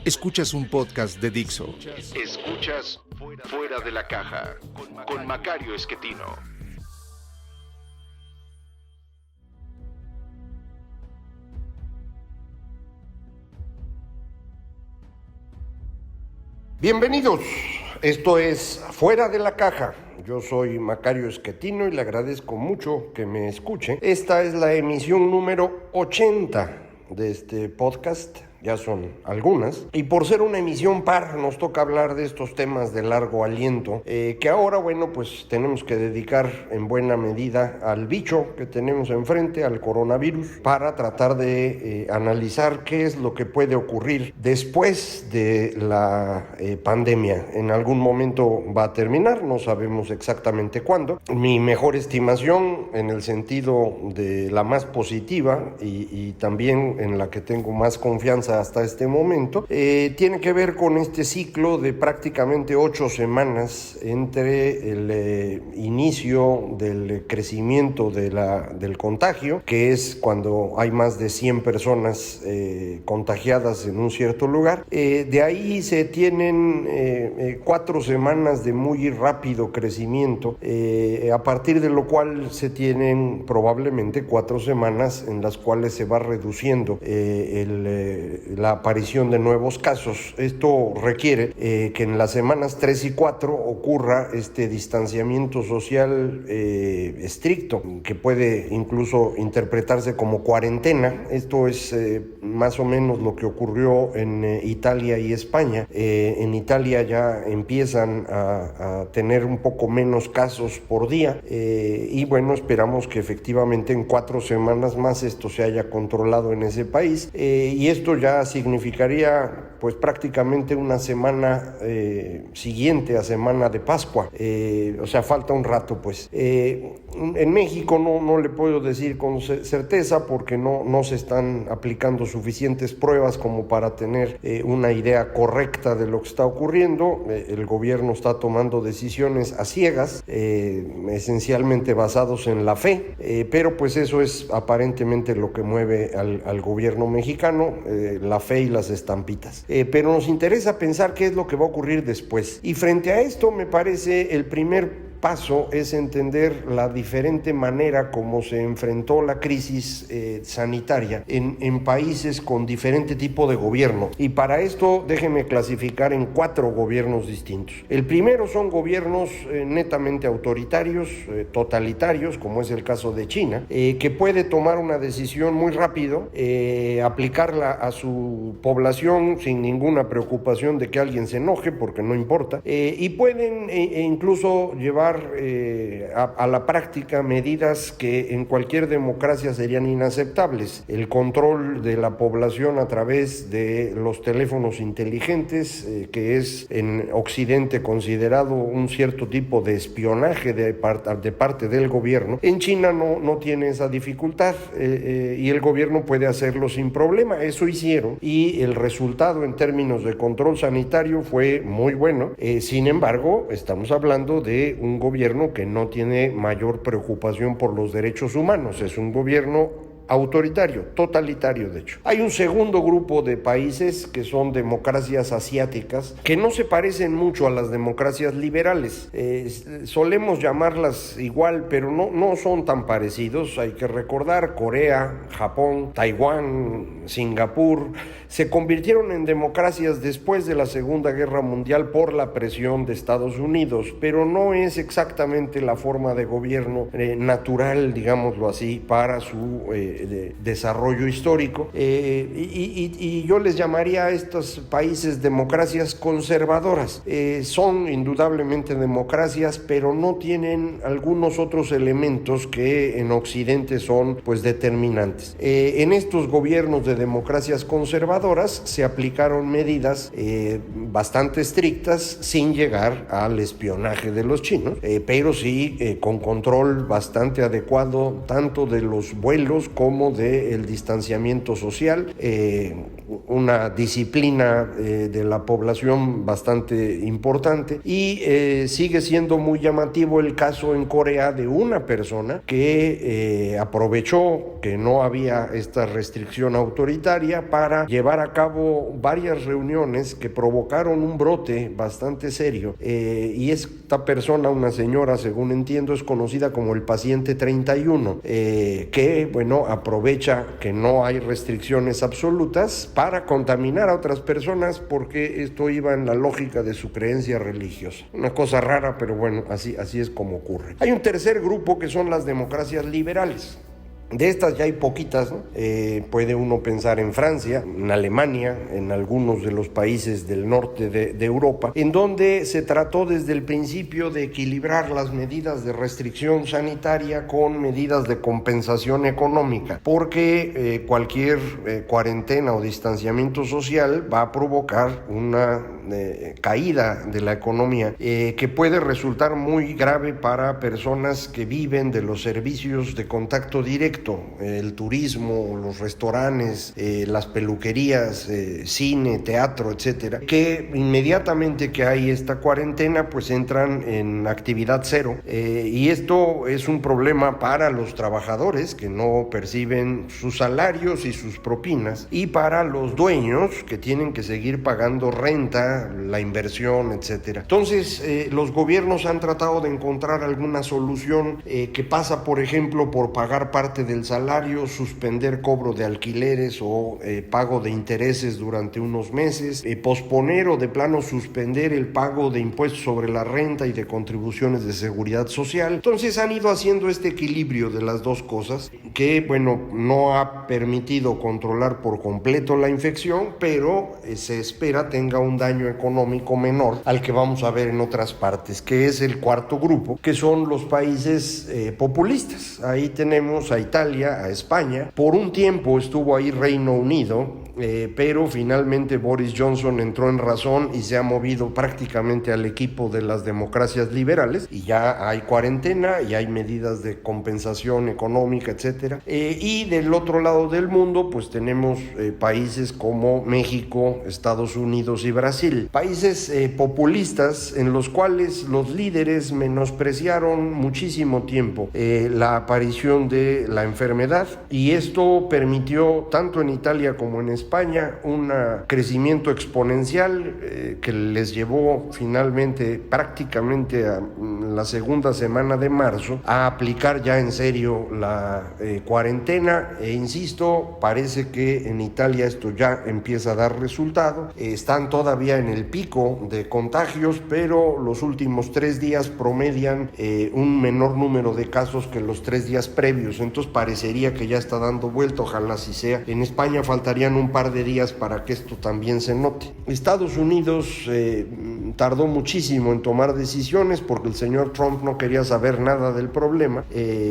Escuchas un podcast de Dixo. Escuchas Fuera de la Caja con Macario Esquetino. Bienvenidos, esto es Fuera de la Caja. Yo soy Macario Esquetino y le agradezco mucho que me escuche. Esta es la emisión número 80 de este podcast. Ya son algunas, y por ser una emisión par nos toca hablar de estos temas de largo aliento, que ahora, bueno, pues tenemos que dedicar en buena medida al bicho que tenemos enfrente, al coronavirus, para tratar de analizar qué es lo que puede ocurrir después de la pandemia. En algún momento va a terminar, no sabemos exactamente cuándo. Mi mejor estimación, en el sentido de la más positiva y también en la que tengo más confianza hasta este momento, tiene que ver con este ciclo de prácticamente 8 semanas entre el inicio del crecimiento del contagio, que es cuando hay más de 100 personas contagiadas en un cierto lugar. De ahí se tienen 4 semanas de muy rápido crecimiento, a partir de lo cual se tienen probablemente 4 semanas en las cuales se va reduciendo la aparición de nuevos casos. Esto requiere que en las semanas 3 y 4 ocurra este distanciamiento social estricto, que puede incluso interpretarse como cuarentena. Esto es más o menos lo que ocurrió en Italia y España. En Italia ya empiezan a tener un poco menos casos por día, y bueno, esperamos que efectivamente en 4 semanas más esto se haya controlado en ese país, y esto ya significaría pues prácticamente una semana siguiente a semana de Pascua, o sea, falta un rato pues. En México no le puedo decir con certeza porque no se están aplicando suficientes pruebas como para tener una idea correcta de lo que está ocurriendo. El gobierno está tomando decisiones a ciegas, esencialmente basados en la fe, pero pues eso es aparentemente lo que mueve al gobierno mexicano, la fe y las estampitas. Pero nos interesa pensar qué es lo que va a ocurrir después. Y frente a esto, me parece el primer paso es entender la diferente manera como se enfrentó la crisis sanitaria en países con diferente tipo de gobierno. Y para esto déjenme clasificar en 4 gobiernos distintos. El primero son gobiernos netamente autoritarios, totalitarios, como es el caso de China, que puede tomar una decisión muy rápido, aplicarla a su población sin ninguna preocupación de que alguien se enoje, porque no importa, y pueden incluso llevar a la práctica medidas que en cualquier democracia serían inaceptables. El control de la población a través de los teléfonos inteligentes, que es en Occidente considerado un cierto tipo de espionaje de parte del gobierno. En China no tiene esa dificultad, y el gobierno puede hacerlo sin problema. Eso hicieron y el resultado en términos de control sanitario fue muy bueno. Sin embargo, estamos hablando de un gobierno que no tiene mayor preocupación por los derechos humanos. Es un gobierno autoritario, totalitario de hecho. Hay un segundo grupo de países que son democracias asiáticas que no se parecen mucho a las democracias liberales. Solemos llamarlas igual, pero no son tan parecidos. Hay que recordar, Corea, Japón, Taiwán, Singapur se convirtieron en democracias después de la Segunda Guerra Mundial por la presión de Estados Unidos, pero no es exactamente la forma de gobierno natural, digámoslo así, para su desarrollo histórico, y yo les llamaría a estos países democracias conservadoras. Son indudablemente democracias, pero no tienen algunos otros elementos que en Occidente son pues determinantes. En estos gobiernos de democracias conservadoras se aplicaron medidas bastante estrictas sin llegar al espionaje de los chinos, pero sí con control bastante adecuado tanto de los vuelos como como del distanciamiento social, una disciplina de la población bastante importante, y sigue siendo muy llamativo el caso en Corea de una persona que aprovechó que no había esta restricción autoritaria para llevar a cabo varias reuniones que provocaron un brote bastante serio, y esta persona, una señora, según entiendo, es conocida como el paciente 31, que, bueno, aprovecha que no hay restricciones absolutas para contaminar a otras personas, porque esto iba en la lógica de su creencia religiosa. Una cosa rara, pero bueno, así es como ocurre. Hay un tercer grupo que son las democracias liberales. De estas ya hay poquitas, ¿no? Puede uno pensar en Francia, en Alemania, en algunos de los países del norte de Europa, en donde se trató desde el principio de equilibrar las medidas de restricción sanitaria con medidas de compensación económica, porque cualquier cuarentena o distanciamiento social va a provocar una caída de la economía que puede resultar muy grave para personas que viven de los servicios de contacto directo, el turismo, los restaurantes, las peluquerías, cine, teatro, etcétera, que inmediatamente que hay esta cuarentena pues entran en actividad cero, y esto es un problema para los trabajadores que no perciben sus salarios y sus propinas, y para los dueños que tienen que seguir pagando renta, la inversión, etcétera. Entonces, los gobiernos han tratado de encontrar alguna solución que pasa, por ejemplo, por pagar parte del salario, suspender cobro de alquileres o pago de intereses durante unos meses, posponer o de plano suspender el pago de impuestos sobre la renta y de contribuciones de seguridad social. Entonces, han ido haciendo este equilibrio de las dos cosas que, bueno, no ha permitido controlar por completo la infección, pero se espera tenga un daño económico menor al que vamos a ver en otras partes, que es el cuarto grupo, que son los países populistas. Ahí tenemos a Italia, a España. Por un tiempo estuvo ahí Reino Unido, pero finalmente Boris Johnson entró en razón y se ha movido prácticamente al equipo de las democracias liberales, y ya hay cuarentena y hay medidas de compensación económica, etcétera. Y del otro lado del mundo pues tenemos países como México, Estados Unidos y Brasil, países populistas en los cuales los líderes menospreciaron muchísimo tiempo la aparición de la enfermedad, y esto permitió tanto en Italia como en España un crecimiento exponencial que les llevó finalmente prácticamente a la segunda semana de marzo a aplicar ya en serio la cuarentena, e insisto, parece que en Italia esto ya empieza a dar resultado. Están todavía en el pico de contagios, pero los últimos 3 días promedian un menor número de casos que los 3 días previos, entonces parecería que ya está dando vuelta, ojalá así sea. En España faltarían un par de días para que esto también se note. Estados Unidos tardó muchísimo en tomar decisiones porque el señor Trump no quería saber nada del problema.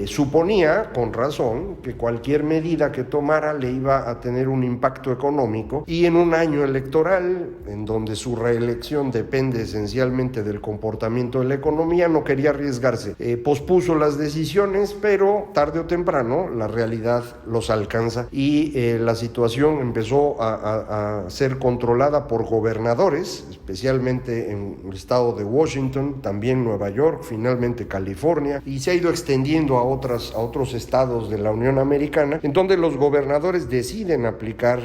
Suponía, con razón, que cualquier medida que tomara le iba a tener un impacto económico, y en un año electoral en donde su reelección depende esencialmente del comportamiento de la economía, no quería arriesgarse. Pospuso las decisiones, pero tarde o temprano la realidad los alcanza, y la situación empezó a ser controlada por gobernadores, especialmente en el estado de Washington, también Nueva York, finalmente California, y se ha ido extendiendo a otros estados de la Unión Americana, en donde los gobernadores deciden aplicar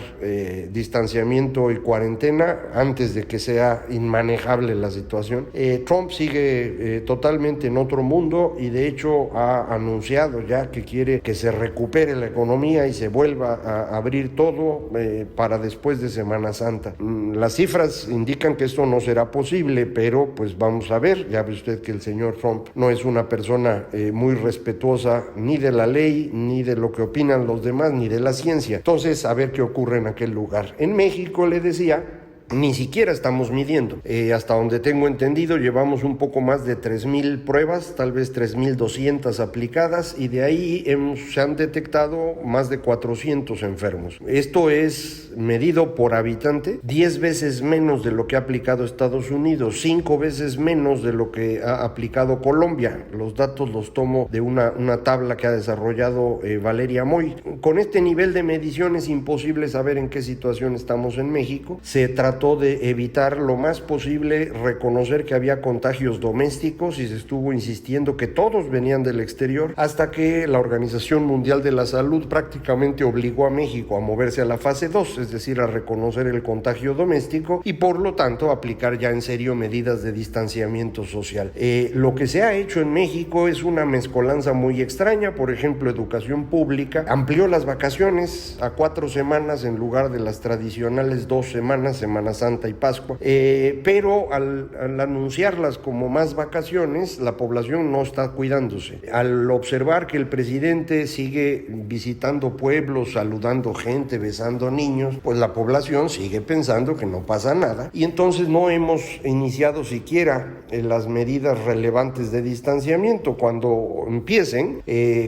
distanciamiento y cuarentena antes de que sea inmanejable la situación. Trump sigue totalmente en otro mundo, y de hecho ha anunciado ya que quiere que se recupere la economía y se vuelva a abrir todo para después de Semana Santa. Las cifras indican que esto no será posible, pero pues vamos a ver. Ya ve usted que el señor Trump no es una persona muy respetuosa ni de la ley, ni de lo que opinan los demás, ni de la ciencia. Entonces, a ver qué ocurre en aquel lugar. En México, le decía, Ni siquiera estamos midiendo. Hasta donde tengo entendido, llevamos un poco más de 3,000 pruebas, tal vez 3,200 aplicadas, y de ahí se han detectado más de 400 enfermos. Esto es medido por habitante, 10 veces menos de lo que ha aplicado Estados Unidos, 5 veces menos de lo que ha aplicado Colombia. Los datos los tomo de una tabla que ha desarrollado Valeria Moy. Con este nivel de medición es imposible saber en qué situación estamos en México. Se trató de evitar lo más posible reconocer que había contagios domésticos y se estuvo insistiendo que todos venían del exterior, hasta que la Organización Mundial de la Salud prácticamente obligó a México a moverse a la fase 2, es decir, a reconocer el contagio doméstico y por lo tanto aplicar ya en serio medidas de distanciamiento social. Lo que se ha hecho en México es una mezcolanza muy extraña. Por ejemplo, Educación Pública amplió las vacaciones a 4 semanas en lugar de las tradicionales 2 semanas, Semana Santa y Pascua, pero al anunciarlas como más vacaciones, la población no está cuidándose. Al observar que el presidente sigue visitando pueblos, saludando gente, besando niños, pues la población sigue pensando que no pasa nada, y entonces no hemos iniciado siquiera las medidas relevantes de distanciamiento. Cuando empiecen,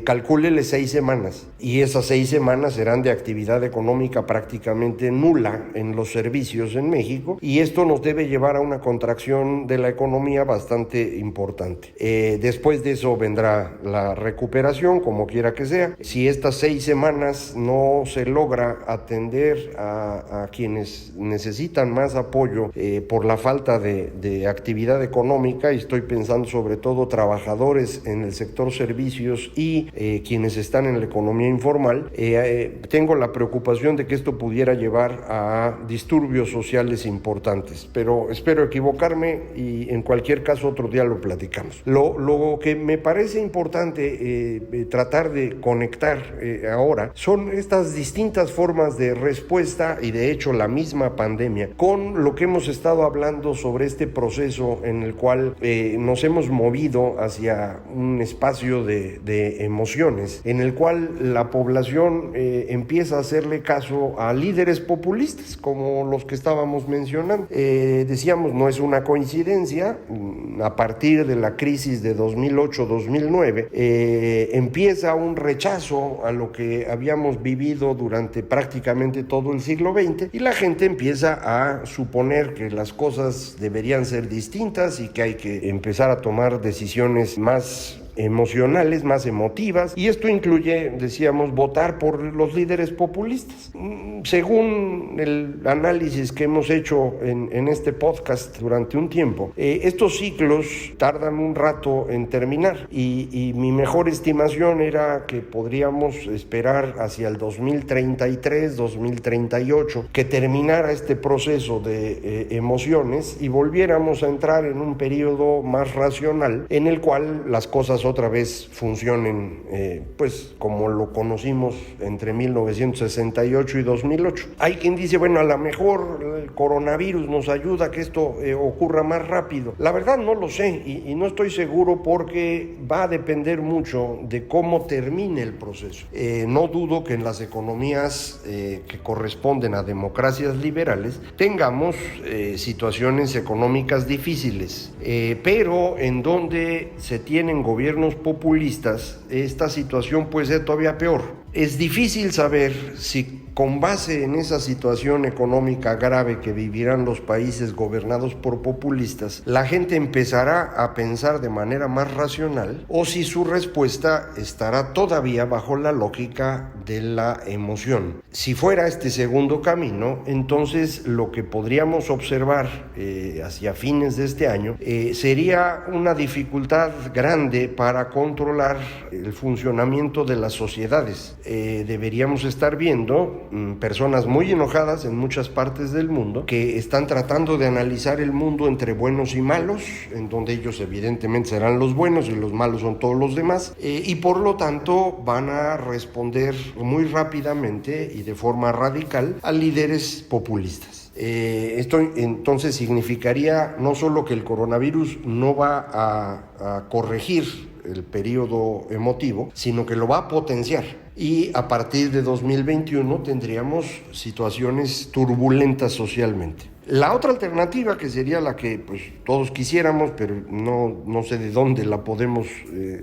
calcúlele 6 semanas, y esas 6 semanas serán de actividad económica prácticamente nula en los servicios en México, y esto nos debe llevar a una contracción de la economía bastante importante. Después de eso vendrá la recuperación, como quiera que sea. Si estas 6 semanas no se logra atender a quienes necesitan más apoyo por la falta de actividad económica, y estoy pensando sobre todo trabajadores en el sector servicios y quienes están en la economía informal, tengo la preocupación de que esto pudiera llevar a disturbios sociales importantes, pero espero equivocarme, y en cualquier caso otro día lo platicamos. Lo que me parece importante tratar de conectar ahora son estas distintas formas de respuesta, y de hecho la misma pandemia, con lo que hemos estado hablando sobre este proceso en el cual nos hemos movido hacia un espacio de emociones, en el cual la población empieza a hacerle caso a líderes populistas como los que estábamos mencionando. Decíamos, no es una coincidencia, a partir de la crisis de 2008-2009 empieza un rechazo a lo que habíamos vivido durante prácticamente todo el siglo XX, y la gente empieza a suponer que las cosas deberían ser distintas y que hay que empezar a tomar decisiones más emocionales, más emotivas, y esto incluye, decíamos, votar por los líderes populistas. Según el análisis que hemos hecho en este podcast durante un tiempo, estos ciclos tardan un rato en terminar, y mi mejor estimación era que podríamos esperar hacia el 2033, 2038, que terminara este proceso de emociones y volviéramos a entrar en un periodo más racional en el cual las cosas otra vez funcionen pues como lo conocimos entre 1968 y 2008. Hay quien dice, bueno, a lo mejor el coronavirus nos ayuda a que esto ocurra más rápido. La verdad no lo sé, y no estoy seguro, porque va a depender mucho de cómo termine el proceso. No dudo que en las economías que corresponden a democracias liberales tengamos situaciones económicas difíciles, pero en donde se tienen gobiernos populistas, esta situación puede ser todavía peor. Es difícil saber si, con base en esa situación económica grave que vivirán los países gobernados por populistas, la gente empezará a pensar de manera más racional, o si su respuesta estará todavía bajo la lógica de la emoción. Si fuera este segundo camino, entonces lo que podríamos observar hacia fines de este año sería una dificultad grande para controlar el funcionamiento de las sociedades. Deberíamos estar viendo personas muy enojadas en muchas partes del mundo, que están tratando de analizar el mundo entre buenos y malos, en donde ellos evidentemente serán los buenos y los malos son todos los demás, y por lo tanto van a responder muy rápidamente y de forma radical a líderes populistas. Esto entonces significaría no solo que el coronavirus no va a corregir el periodo emotivo, sino que lo va a potenciar. Y a partir de 2021 tendríamos situaciones turbulentas socialmente. La otra alternativa, que sería la que pues todos quisiéramos, pero no sé de dónde la podemos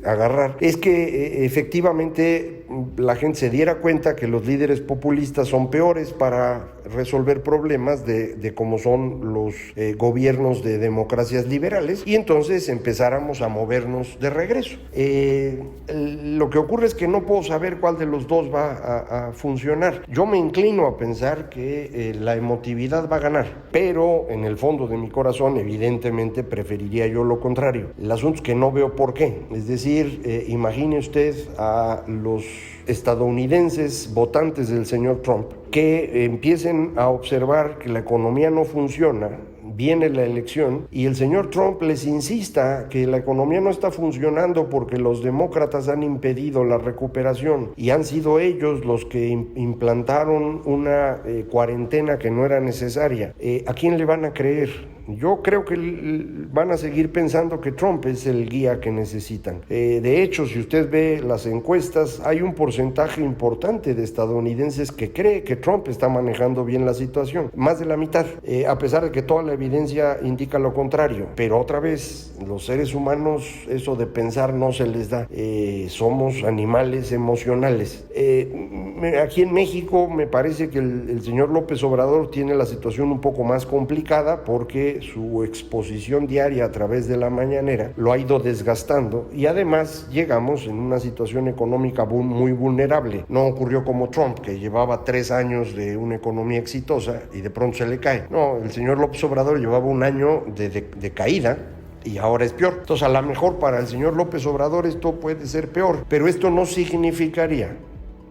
agarrar, es que efectivamente la gente se diera cuenta que los líderes populistas son peores para resolver problemas de cómo son los gobiernos de democracias liberales, y entonces empezáramos a movernos de regreso. Lo que ocurre es que no puedo saber cuál de los dos va a funcionar. Yo me inclino a pensar que la emotividad va a ganar, pero en el fondo de mi corazón evidentemente preferiría yo lo contrario. El asunto es que no veo por qué. Es decir, imagine usted a los estadounidenses votantes del señor Trump que empiecen a observar que la economía no funciona, viene la elección y el señor Trump les insista que la economía no está funcionando porque los demócratas han impedido la recuperación y han sido ellos los que implantaron una cuarentena que no era necesaria. ¿A quién le van a creer? Yo creo que van a seguir pensando que Trump es el guía que necesitan. De hecho, si usted ve las encuestas, hay un porcentaje importante de estadounidenses que cree que Trump está manejando bien la situación. Más de la mitad, a pesar de que toda la evidencia indica lo contrario. Pero otra vez, los seres humanos, eso de pensar no se les da. Somos animales emocionales. Aquí en México me parece que el señor López Obrador tiene la situación un poco más complicada porque su exposición diaria a través de la mañanera lo ha ido desgastando y además llegamos en una situación económica muy vulnerable. No ocurrió como Trump, que llevaba 3 años de una economía exitosa y de pronto se le cae. No, el señor López Obrador llevaba un año de caída y ahora es peor. Entonces, a lo mejor para el señor López Obrador esto puede ser peor, pero esto no significaría,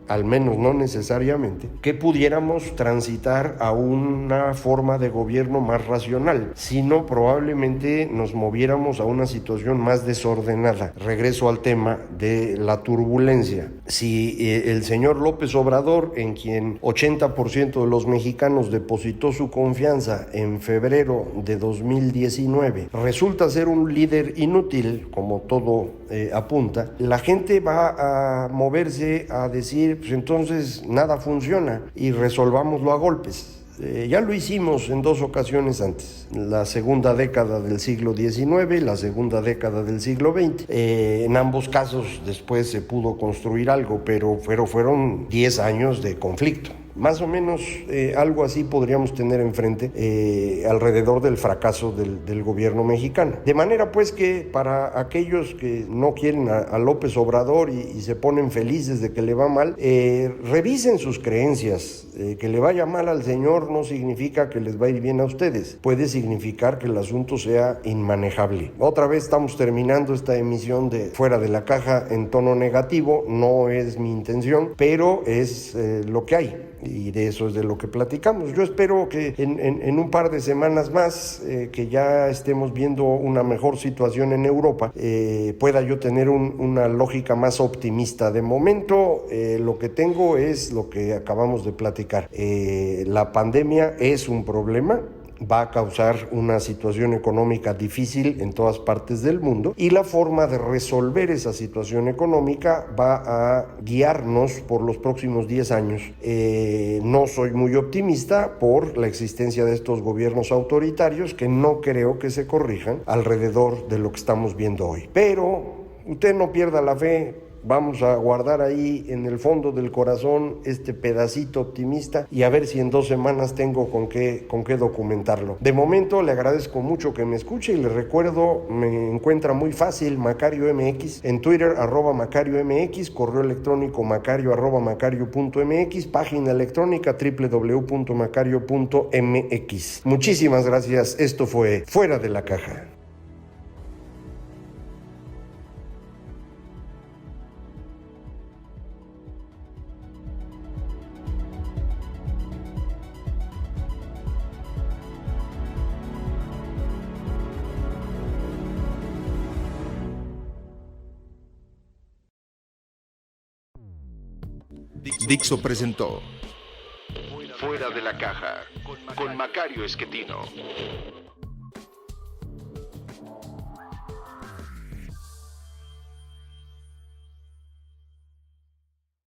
al menos no necesariamente, que pudiéramos transitar a una forma de gobierno más racional, sino probablemente nos moviéramos a una situación más desordenada. Regreso al tema de la turbulencia. Si el señor López Obrador, en quien 80% de los mexicanos depositó su confianza en febrero de 2019, resulta ser un líder inútil, como todo apunta, la gente va a moverse a decir, pues entonces nada funciona y resolvámoslo a golpes. Ya lo hicimos en 2 ocasiones antes, la segunda década del siglo XIX y la segunda década del siglo XX. En ambos casos después se pudo construir algo, pero fueron 10 años de conflicto. Más o menos algo así podríamos tener enfrente alrededor del fracaso del gobierno mexicano. De manera pues que para aquellos que no quieren a López Obrador y se ponen felices de que le va mal, revisen sus creencias. Que le vaya mal al señor no significa que les va a ir bien a ustedes. Puede significar que el asunto sea inmanejable. Otra vez estamos terminando esta emisión de Fuera de la Caja en tono negativo. No es mi intención, pero es lo que hay. Y de eso es de lo que platicamos. Yo espero que en un par de semanas más, que ya estemos viendo una mejor situación en Europa, pueda yo tener una lógica más optimista. De momento, lo que tengo es lo que acabamos de platicar. La pandemia es un problema, va a causar una situación económica difícil en todas partes del mundo y la forma de resolver esa situación económica va a guiarnos por los próximos 10 años. No soy muy optimista por la existencia de estos gobiernos autoritarios que no creo que se corrijan alrededor de lo que estamos viendo hoy. Pero usted no pierda la fe. Vamos a guardar ahí en el fondo del corazón este pedacito optimista y a ver si en 2 semanas tengo con qué documentarlo. De momento le agradezco mucho que me escuche y le recuerdo, me encuentra muy fácil Macario MX, en Twitter @Macario MX, correo electrónico macario@macario.mx, página electrónica www.macario.mx. Muchísimas gracias, esto fue Fuera de la Caja. Dixo presentó Fuera de la Caja con Macario Esquetino.